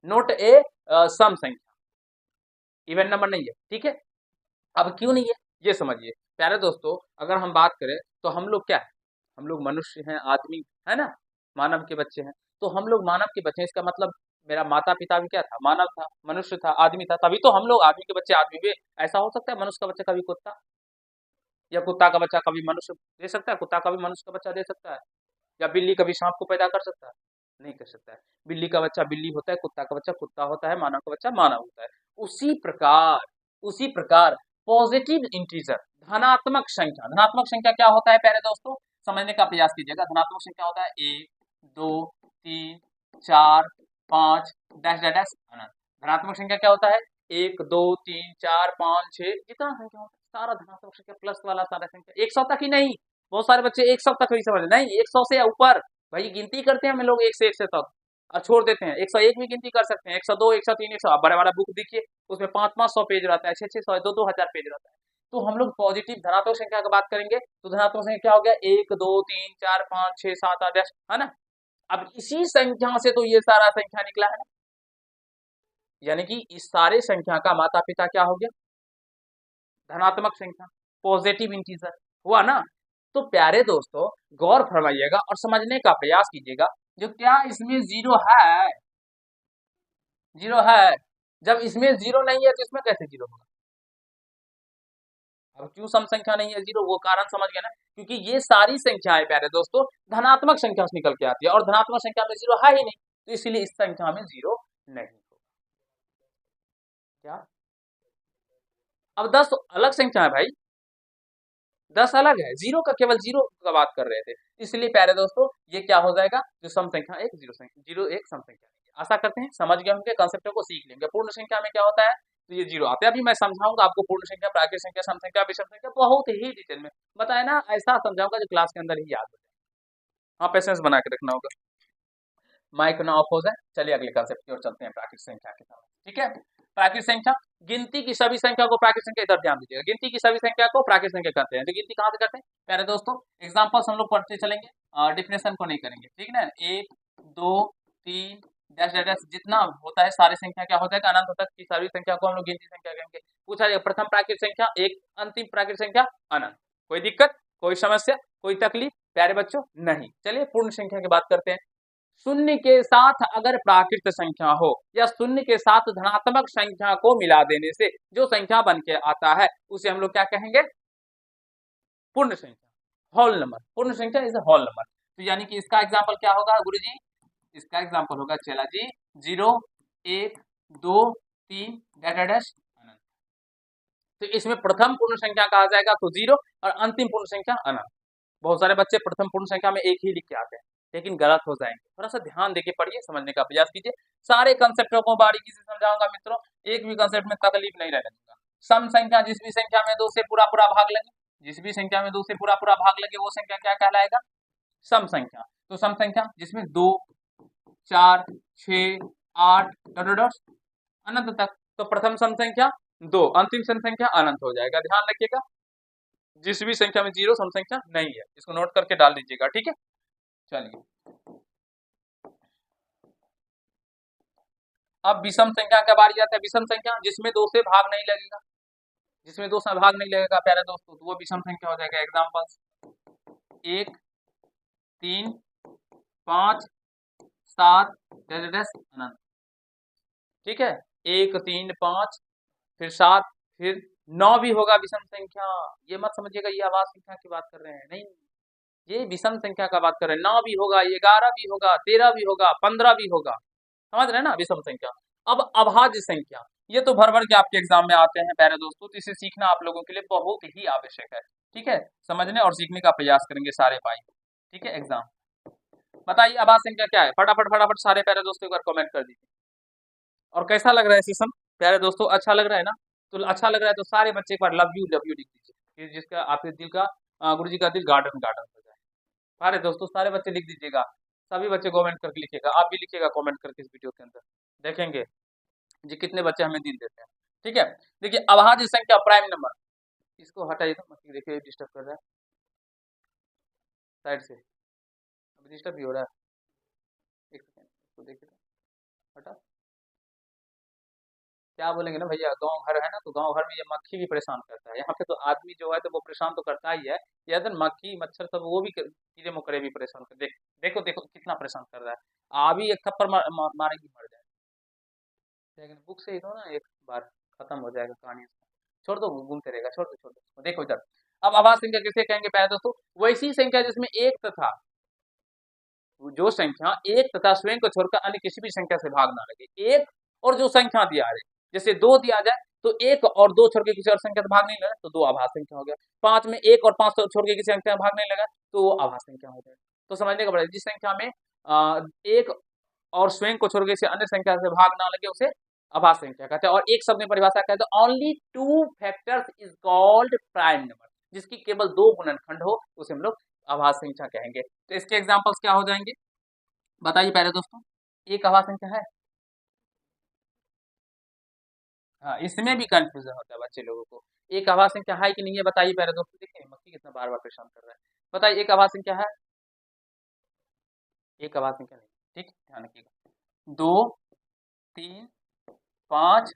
नोट ए सम संख्या, इवन नंबर नहीं है। ठीक है, अब क्यों नहीं है ये समझिए। प्यारे दोस्तों, अगर हम बात करें तो हम लोग क्या है? हम लोग मनुष्य हैं, आदमी है ना, मानव के बच्चे हैं। तो हम लोग मानव के बच्चे हैं, इसका मतलब मेरा माता पिता भी क्या था? मानव था, मनुष्य था, आदमी था, तभी तो हम लोग आदमी के बच्चे आदमी भी। ऐसा हो सकता है मनुष्य का बच्चा कभी कुत्ता, या कुत्ता का बच्चा कभी मनुष्य दे सकता है? कुत्ता कभी मनुष्य का बच्चा दे सकता है? या बिल्ली कभी सांप को पैदा कर सकता है? नहीं कर सकता है। बिल्ली का बच्चा बिल्ली होता है, कुत्ता का बच्चा कुत्ता होता है, मानव का बच्चा मानव होता है। उसी प्रकार, उसी प्रकार पॉजिटिव इंटीजर, धनात्मक संख्या, धनात्मक संख्या क्या होता है प्यारे दोस्तों? समझने का प्रयास कीजिएगा। धनात्मक संख्या होता है 1 2 3 4 5 डैश डैश डैश अनंत। धनात्मक संख्या क्या होता है? 1 2 3 4 5 6, जितना संख्या होता है सारा धनात्मक संख्या, प्लस वाला सारा संख्या 100 तक ही नहीं। बहुत सारे बच्चे 100 तक नहीं समझ, नहीं 100 से ऊपर। भाई गिनती करते हैं हम लोग 1 से 1 से तक और छोड़ देते हैं। 101 भी गिनती कर सकते हैं, 102 103 100। बड़ा बड़ा बुक देखिए, उसमें 500 पेज रहता है, 600 2 हजार पेज रहता है। तो हम लोग पॉजिटिव धनात्मक संख्या की बात करेंगे तो धनात्मक संख्या क्या हो गया? 1 2 3 4 5 6 7 8 10, है ना। अब इसी संख्या से तो ये सारा संख्या निकला है ना, यानी कि इस सारे संख्या का माता पिता क्या हो गया? धनात्मक संख्या, पॉजिटिव इंटीजर हुआ ना। तो प्यारे दोस्तों, गौर फरमाइएगा और समझने का प्रयास कीजिएगा, जो क्या इसमें जीरो है? जीरो है। जब इसमें जीरो नहीं है तो इसमें कैसे जीरो होगा? अब क्यों सम संख्या नहीं है जीरो, वो कारण समझ गए ना, क्योंकि ये सारी संख्याएं प्यारे दोस्तों धनात्मक संख्या से निकल के आती है और धनात्मक संख्या में जीरो है ही नहीं, तो इसीलिए इस संख्या में जीरो नहीं होगा। क्या? अब 10 अलग संख्या है भाई, 10 अलग है, जीरो का केवल जीरो का बात कर रहे थे। इसलिए प्यारे दोस्तों ये क्या हो जाएगा? जो सम संख्या एक जीरो संख्या, जीरो एक सम संख्या नहीं है। आशा करते हैं समझ गए होंगे, कंसेप्टों को सीख लेंगे। पूर्ण संख्या में क्या होता है? तो ये जीरो आते हैं। अभी मैं समझाऊंगा आपको पूर्ण संख्या, प्राकृत संख्या, सम संख्या, विषम संख्या, बहुत ही डिटेल में बताया ना, ऐसा समझाऊंगा जो क्लास के अंदर ही याद हो जाए। हाँ, पेशेंस बना के रखना होगा। माइक ना ऑफ हो जाए। चलिए अगले कंसेप्ट की ओर चलते हैं, प्राकृत संख्या के साथ। ठीक है, प्राकृत संख्या, गिनती की सभी संख्या को प्राकृत संख्या, इधर ध्यान दीजिएगा, गिनती की सभी संख्या को प्राकृत संख्या कहते हैं। तो गिनती कहाँ से करते हैं प्यारे दोस्तों? एग्जांपल्स हम लोग पढ़ते चलेंगे, डिफिनेशन को नहीं करेंगे, ठीक है ना। 1 2 3 डैश डैश डैश, जितना होता है सारी संख्या क्या होता है? अनंत तक की सभी संख्या को हम लोग गिनती संख्या कहेंगे। पूछा जाए प्रथम प्राकृत संख्या एक, अंतिम प्राकृत संख्या अनंत। कोई दिक्कत, कोई समस्या, कोई तकलीफ प्यारे बच्चों? नहीं। चलिए पूर्ण संख्या की बात करते हैं। शून्य के साथ अगर प्राकृत संख्या हो या शून्य के साथ धनात्मक संख्या को मिला देने से जो संख्या बन के आता है उसे हम लोग क्या कहेंगे? पूर्ण संख्या, होल नंबर। पूर्ण संख्या इज होल नंबर। तो यानी कि इसका एग्जांपल क्या होगा गुरुजी? इसका एग्जांपल होगा चला जी 0 1 2 3 डैश डैश अनंत। तो इसमें प्रथम पूर्ण संख्या कहा जाएगा तो जीरो, और अंतिम पूर्ण संख्या अनंत। बहुत सारे बच्चे प्रथम पूर्ण संख्या में एक ही लिख के आते हैं, लेकिन गलत हो जाएंगे। थोड़ा सा ध्यान देके पढ़िए, समझने का प्रयास कीजिए। सारे कंसेप्टों को बारीकी से समझाऊंगा मित्रों, एक भी कंसेप्ट में तकलीफ नहीं रहने दूंगा। सम संख्या, जिस भी संख्या में 2 से पूरा पूरा भाग लगे, जिस भी संख्या में 2 से पूरा पूरा भाग लगे वो संख्या क्या कहलाएगा? सम संख्या। तो सम संख्या जिसमें 2 4 6 8 अनंत तक। तो प्रथम सम संख्या 2, अंतिम सम संख्या अनंत हो जाएगा। ध्यान रखिएगा, जिस भी संख्या में जीरो सम संख्या नहीं है, इसको नोट करके डाल दीजिएगा, ठीक है। चलिए अब विषम संख्या का बारी आता है। विषम संख्या जिसमें 2 से भाग नहीं लगेगा, जिसमें 2 से भाग नहीं लगेगा प्यारे दोस्तों, तो वो विषम संख्या हो जाएगा। एग्जांपल 1 3 5 7 अनंत। ठीक है, 1 3 5 फिर 7 फिर 9 भी होगा विषम संख्या। ये मत समझिएगा ये आवाज संख्या की बात कर रहे हैं, नहीं, ये विषम संख्या का बात कर रहे हैं। 9 भी होगा, 11 भी होगा, 13 भी होगा, 15 भी होगा, समझ रहे हैं ना विषम संख्या। अब अभाज्य संख्या, ये तो भर भर के आपके एग्जाम में आते हैं प्यारे दोस्तों, तो इसे सीखना आप लोगों के लिए बहुत ही आवश्यक है। ठीक है, समझने और सीखने का प्रयास करेंगे सारे भाई। ठीक है, एग्जाम बताइए आवाज संख्या क्या है, फटाफट फटाफट सारे प्यारे दोस्तों एक बार कमेंट कर दीजिए। और कैसा लग रहा है सेशन प्यारे दोस्तों, अच्छा लग रहा है ना? तो अच्छा लग रहा है तो सारे बच्चे एक बार लव यू लिख दीजिए, जिसका आपके दिल का गुरु जी का दिल गार्डन गार्डन हो जाए। सारे दोस्तों सारे बच्चे लिख दीजिएगा, सभी बच्चे कमेंट करके लिखिएगा, आप भी लिखिएगा कमेंट करके इस वीडियो के अंदर, देखेंगे जी कितने बच्चे हमें दिल देते हैं। ठीक है, देखिए अभाज्य संख्या प्राइम नंबर, इसको हटाइए तो मत देखिए डिस्टर्ब कर रहा है साइड से, अभी डिस्टर्ब भी हो रहा है, एक सेकंड इसको देखिए, हटा। क्या बोलेंगे ना भैया, गांव घर है ना, तो गांव घर में ये मक्खी भी परेशान करता है, यहाँ पे तो आदमी जो है तो वो परेशान तो करता ही है, ये तो मक्खी मच्छर सब वो भी कीड़े मकोड़े भी परेशान कर, देखो देखो कितना परेशान कर रहा है, अभी एक थप्पड़ मारेंगे मर जाए, लेकिन बुक से ही दो ना एक बार, खत्म हो जाएगा कहानी इसका। छोड़ दो, घूमते रहेगा, छोड़ दो, देखो इधर। अब आवाज संख्या किसे कहेंगे प्यारे दोस्तों, वैसी संख्या जिसमें एक तथा जो संख्या एक तथा स्वयं को छोड़कर अन्य किसी भी संख्या से भाग ना लगे, एक और जो संख्या दिया है, जैसे दो दिया जाए तो एक और दो छोड़ के किसी और संख्या से भाग नहीं लगा तो दो आभास संख्या हो गया, पांच में एक और पांच छोड़ के किसी संख्या में भाग नहीं लगा तो वो आभास संख्या हो गया। तो समझने का पड़ेगा, जिस संख्या में एक और स्वयं को छोड़ के किसी अन्य संख्या से भाग ना लगे उसे आभास संख्या कहते हैं। और एक शब्द में परिभाषा कहते हैं, only to factors is called prime number, जिसकी केवल दो गुणनखंड हो उसे हम लोग आभास संख्या कहेंगे। तो इसके एग्जांपल्स क्या हो जाएंगे बताइए पहले दोस्तों, एक आभास संख्या है, हाँ इसमें भी कंफ्यूजन होता है बच्चे लोगों को, एक आभास संख्या है कि नहीं है बताइए पहले दोस्तों, देखिए मक्खी कितना बार बार परेशान कर रहा है, बताइए एक आभास संख्या है, एक आभास संख्या नहीं, ठीक ध्यान रखिएगा, दो तीन पांच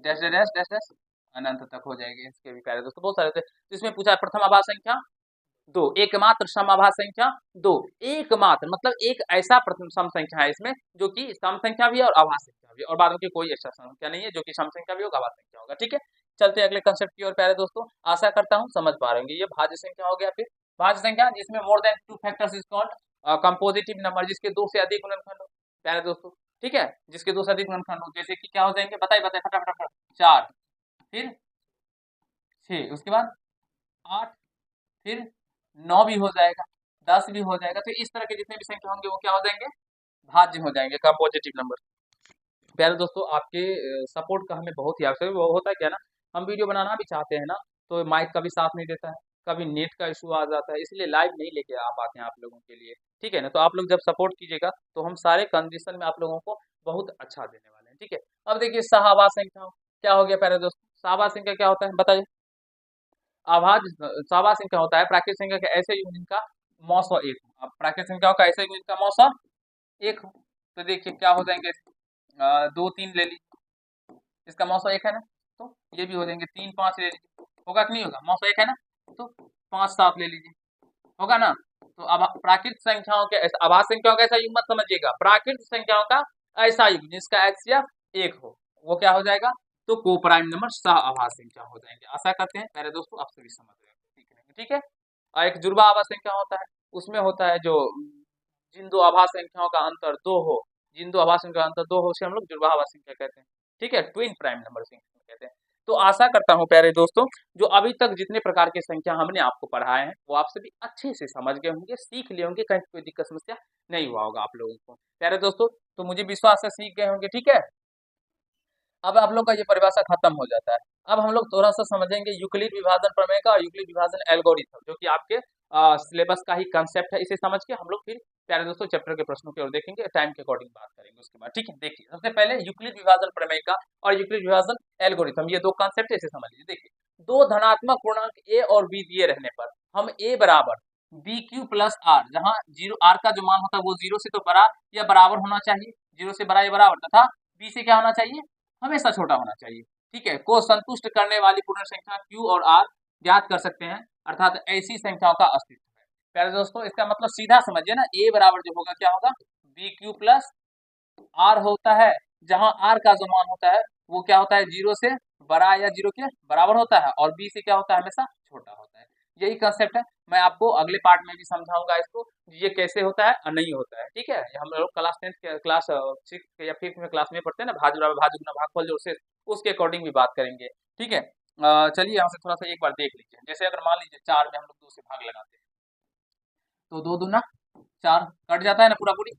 डैश डैश डैश डैश अनंत तक हो जाएगी, इसके भी प्यारे दोस्तों बहुत सारे थे। तो इसमें पूछा है प्रथम आभास संख्या दो, एकमात्र समआभास संख्या दो, एकमात्र मतलब एक ऐसा प्रथम सम संख्या है इसमें जो कि सम संख्या भी है और आभास संख्या भी है, और बाद में कोई ऐसा संख्या नहीं है जो कि सम संख्या भी होगा आभास संख्या होगा। ठीक है, चलते हैं अगले कंसेप्ट की ओर प्यारे दोस्तों, आशा करता हूँ समझ पा रहे होंगे। ये भाज्य संख्या हो गया, फिर भाज्य संख्या जिसमें more than two factors is called compositive number, जिसके दो से अधिक गुणनखंड हो प्यारे दोस्तों। ठीक है, जिसके दो से अधिक गुणनखंड हो, जैसे कि क्या हो जाएंगे बताइए बताइए फटाफट फटाफट, चार, फिर छह, उसके बाद आठ, फिर नौ भी हो जाएगा, दस भी हो जाएगा, तो इस तरह के जितने भी संख्या होंगे वो क्या हो जाएंगे, भाज्य हो जाएंगे, कंपोजिटिव नंबर। प्यारे दोस्तों आपके सपोर्ट का हमें बहुत ही आवश्यक है, वो होता है क्या ना, हम वीडियो बनाना भी चाहते हैं ना तो माइक का भी साथ नहीं देता है, कभी नेट का इशू आ जाता है, इसलिए लाइव नहीं लेके आ पाते हैं आप लोगों के लिए। ठीक है ना, तो आप लोग जब सपोर्ट कीजिएगा तो हम सारे कंडीशन में आप लोगों को बहुत अच्छा देने वाले हैं। ठीक है, अब देखिए सहआभास संख्या क्या हो गया प्यारे दोस्तों, सहआभास संख्या क्या होता है बताइए, आभाज्य सहआभास संख्या होता है प्राकृतिक संख्या के ऐसे यूनिट जिनका मौसा एक हो, अब प्राकृतिक संख्याओं का ऐसे यूनिट का मौसा एक हो, तो देखिए क्या हो जाएंगे, दो तीन ले लीजिए, इसका मौसा एक है ना, तो ये भी हो जाएंगे, तीन पांच ले लीजिए, होगा कि नहीं होगा, मौसा एक है ना, तो पांच सात ले लीजिए, होगा ना। तो अब प्राकृतिक संख्याओं के आभाज्य संख्याओं का ऐसा युग्म मत समझिएगा, प्राकृतिक संख्याओं का ऐसा युग्म जिसका एचसीएफ एक हो वो क्या हो जाएगा, तो को प्राइम नंबर सह आभाज्य संख्या हो जाएंगे। आशा करते हैं मेरे दोस्तों आप सभी समझ रहे हैं, ठीक है। और एक जुड़वा आभाज्य संख्या होता है, उसमें होता है जो जिन दो आभाज्य संख्याओं का अंतर दो हो, जिन दो आभाज्य संख्या का अंतर दो हो उसे हम लोग जुड़वा आभाज्य संख्या कहते हैं। ठीक है, ट्विन प्राइम नंबर संख्या कहते हैं। तो आशा करता हूं प्यारे दोस्तों जो अभी तक जितने प्रकार के संख्या हमने आपको पढ़ाए हैं वो आप सभी अच्छे से समझ गए होंगे, सीख लिए होंगे, कहीं कोई दिक्कत समस्या नहीं हुआ होगा आप लोगों को प्यारे दोस्तों, तो मुझे विश्वास है सीख गए होंगे। ठीक है, अब आप लोग का ये परिभाषा खत्म हो जाता है। अब हम लोग थोड़ा सा समझेंगे यूक्लिड विभाजन प्रमेय का और यूक्लिड विभाजन एल्गोरिथम, जो कि आपके सिलेबस का ही कंसेप्ट है। इसे समझ के हम लोग फिर प्यारे दोस्तों चैप्टर के प्रश्नों की ओर देखेंगे, टाइम के अकॉर्डिंग बात करेंगे उसके बाद। ठीक है, देखिए सबसे पहले यूक्लिड विभाजन प्रमेय का और यूक्लिड विभाजन एल्गोरिथम, ये दो कंसेप्ट इसे समझ लीजिए। देखिए दो धनात्मक पूर्णांक ए और बी दिए रहने पर हम ए बराबर बी क्यू प्लस आर, जहाँ जीरो आर का जो मान होता है वो जीरो से तो बड़ा या बराबर होना चाहिए, जीरो से बड़ा या बराबर, तथा बी से क्या होना चाहिए, हमेशा छोटा होना चाहिए। ठीक है, को संतुष्ट करने वाली पूर्ण संख्या Q और R ज्ञात कर सकते हैं, अर्थात ऐसी संख्याओं का अस्तित्व है। प्यारे दोस्तों इसका मतलब सीधा समझिए ना, A बराबर जो होगा क्या होगा, बी क्यू प्लस आर होता है, जहां R का जो मान होता है वो क्या होता है, जीरो से बड़ा या जीरो के बराबर होता है, और बी से क्या होता है, हमेशा छोटा होता है। यही कंसेप्ट है, मैं आपको अगले पार्ट में भी समझाऊंगा इसको ये कैसे होता है और नहीं होता है। ठीक है, ये हम लोग क्लास 10 के क्लास 6 या 5 में क्लास में पढ़ते हैं ना, भाज्य बराबर भाज्य गुना भागफल जो से उसके अकॉर्डिंग भी बात करेंगे। ठीक है, चलिए यहाँ से थोड़ा सा एक बार देख लीजिए। जैसे अगर मान लीजिए 4 में हम लोग 2 से भाग लगाते हैं तो 2 दूना 4 कट जाता है ना पूरा पूरी।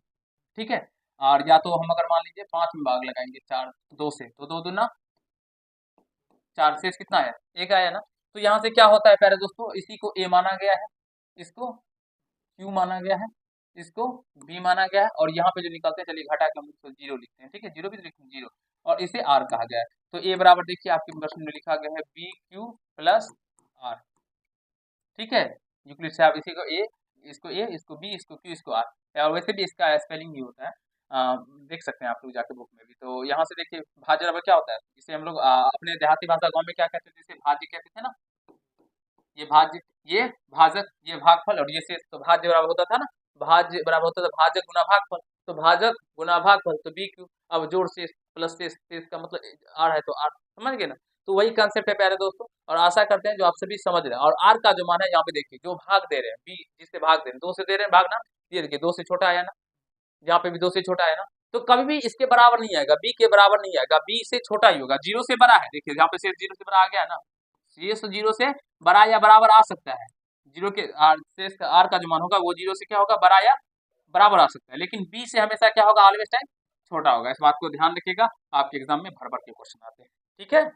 ठीक है, और या तो हम अगर मान लीजिए 5 में भाग लगाएंगे 4 2 से तो 2 दूना 4 शेष कितना है, एक आया ना। तो यहाँ से क्या होता है प्यारे दोस्तों, इसी को ए माना गया है, इसको क्यू माना गया है, इसको बी माना गया है, और यहाँ पे जो निकलते हैं चलिए घटा के हम इसको जीरो लिखते हैं। ठीक है, जीरो भी तो लिखते हैं जीरो, और इसे आर कहा गया है। तो ए बराबर देखिए आपके प्रश्न में लिखा गया है बी क्यू प्लस आर। ठीक है, यूक्लिड से आप इसी को ए इसको बी इसको क्यू इसको आर, और वैसे भी इसका स्पेलिंग भी होता है, देख सकते हैं आप लोग जाके बुक में भी। तो यहाँ से देखिए भाज्य बराबर क्या होता है, इसे हम लोग अपने देहाती भाषा गाँव में क्या कहते थे, जिसे भाज्य कहते थे ना। ये भाज्य, ये भाजक, ये भागफल, और ये शेष। तो भाज्य बराबर होता था ना, भाज्य बराबर होता था भाजक गुना भागफल, तो भाजक गुना भागफल तो बी क्यू, अब जोड़ शेष प्लस शेष, शेष का मतलब आर है तो आर, समझ गए ना। तो वही कंसेप्ट है प्यारे दोस्तों, और आशा करते हैं जो आप सभी समझ रहे हैं। और आर का जो मान है यहाँ पे देखिए, जो भाग दे रहे हैं बी, जिससे भाग दे रहे हैं 2 से दे रहे हैं भागना, ये देखिए 2 से छोटा आया ना, यहाँ पे भी 2 से छोटा है ना, तो कभी भी इसके बराबर नहीं आएगा, बी के बराबर नहीं आएगा, बी से छोटा ही होगा, जीरो से बड़ा है। देखिए यहाँ पे शेष जीरो से बड़ा आ गया है ना, शेष जीरो से बड़ा या बराबर आ सकता है, जीरो के शेष का आर का जो मान होगा वो जीरो से क्या होगा, बड़ा या बराबर आ सकता है, लेकिन बी से हमेशा क्या होगा, ऑलवेज टाइम छोटा होगा। इस बात को ध्यान रखिएगा, आपके एग्जाम में भर भर के क्वेश्चन आते हैं। ठीक है,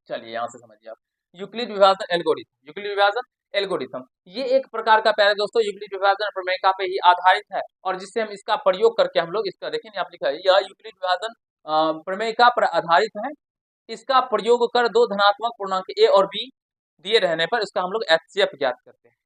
चलिए यहाँ से समझिए आप, यूक्लिड विभाजन एल्गोरिथम, यूक्लिड विभाजन एल्गोरिथम ये एक प्रकार का प्यारे दोस्तों यूक्लिड विभाजन प्रमेयिका पे ही आधारित है, और जिससे हम इसका प्रयोग करके हम लोग इसका देखिए आप लिखा है यह यूक्लिड विभाजन प्रमेयिका पर आधारित है। इसका प्रयोग कर दो धनात्मक पूर्णांक ए और बी दिए रहने पर इसका हम लोग एचसीएफ ज्ञात करते हैं।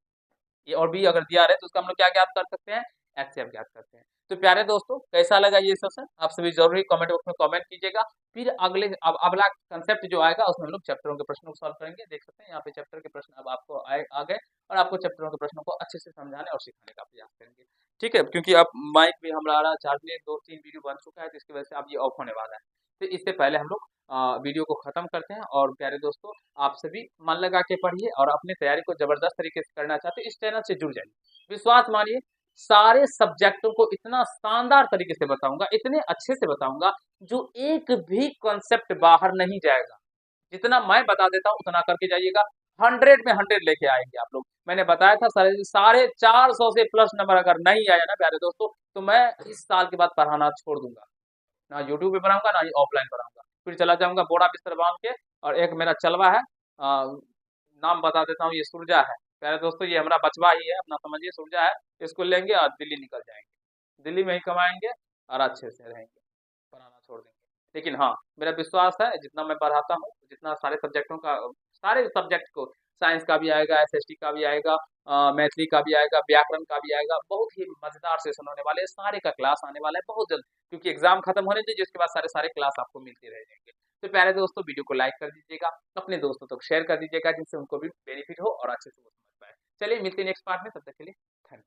ए और बी अगर दिया रहे तो उसका हम लोग क्या ज्ञात कर सकते हैं, एचसीएफ ज्ञात करते हैं। तो प्यारे दोस्तों कैसा लगा ये सेशन, आप सभी जरूरी कमेंट बॉक्स में कमेंट कीजिएगा। फिर अगले अब अगला कंसेप्ट जो आएगा उसमें हम लोग चैप्टरों के प्रश्नों को सॉल्व करेंगे। देख सकते हैं यहाँ पे चैप्टर के प्रश्न अब आपको आ गए, और आपको चैप्टरों के प्रश्नों को अच्छे से समझाने और सिखाने का प्रयास करेंगे। ठीक है, क्योंकि अब माइक भी हमारा चार्ज में 2-3 वीडियो बन चुका है, तो इसकी वजह से अब ये ऑफ होने वाला है। तो इससे पहले हम लोग वीडियो को खत्म करते हैं। और प्यारे दोस्तों आप सभी मन लगा के पढ़िए, और अपनी तैयारी को जबरदस्त तरीके से करना चाहते हैं इस चैनल से जुड़ जाइए। विश्वास मानिए सारे सब्जेक्टों को इतना शानदार तरीके से बताऊंगा, इतने अच्छे से बताऊंगा, जो एक भी कॉन्सेप्ट बाहर नहीं जाएगा। जितना मैं बता देता हूँ उतना करके जाइएगा, 100 में 100 लेके आएंगे आप लोग। मैंने बताया था साढ़े 400 से प्लस नंबर अगर नहीं आया ना प्यारे दोस्तों, तो मैं इस साल के बाद पढ़ाना छोड़ दूंगा, ना यूट्यूब पे पढ़ाऊंगा ना ही ऑफलाइन पढ़ाऊंगा, फिर चला जाऊंगा बोरा बिस्तर बांध के। और एक मेरा चलवा है, नाम बता देता हूँ, ये सुरजा है प्यारे दोस्तों, ये हमारा बचवा ही है, अपना समझिए सुरजा है। इसको लेंगे और दिल्ली निकल जाएंगे, दिल्ली में ही कमाएंगे और अच्छे से रहेंगे, पढ़ाना छोड़ देंगे। लेकिन हाँ मेरा विश्वास है जितना मैं पढ़ाता हूँ, जितना सारे सब्जेक्टों का, सारे सब्जेक्ट को, साइंस का भी आएगा, एसएसटी का भी आएगा, मैथिली का भी आएगा, व्याकरण का भी आएगा, बहुत ही मजेदार सेशन होने वाले हैं, सारे का क्लास आने वाला है बहुत जल्द, क्योंकि एग्जाम खत्म होने दीजिए जिसके बाद सारे सारे क्लास आपको मिलते रह जाएंगे। तो प्यारे दोस्तों वीडियो को लाइक कर दीजिएगा, अपने दोस्तों तक शेयर कर दीजिएगा, जिससे उनको भी बेनिफिट हो और अच्छे से वो समझ पाए। चलिए मिलते हैं नेक्स्ट पार्ट में, तब तक के लिए धन्यवाद।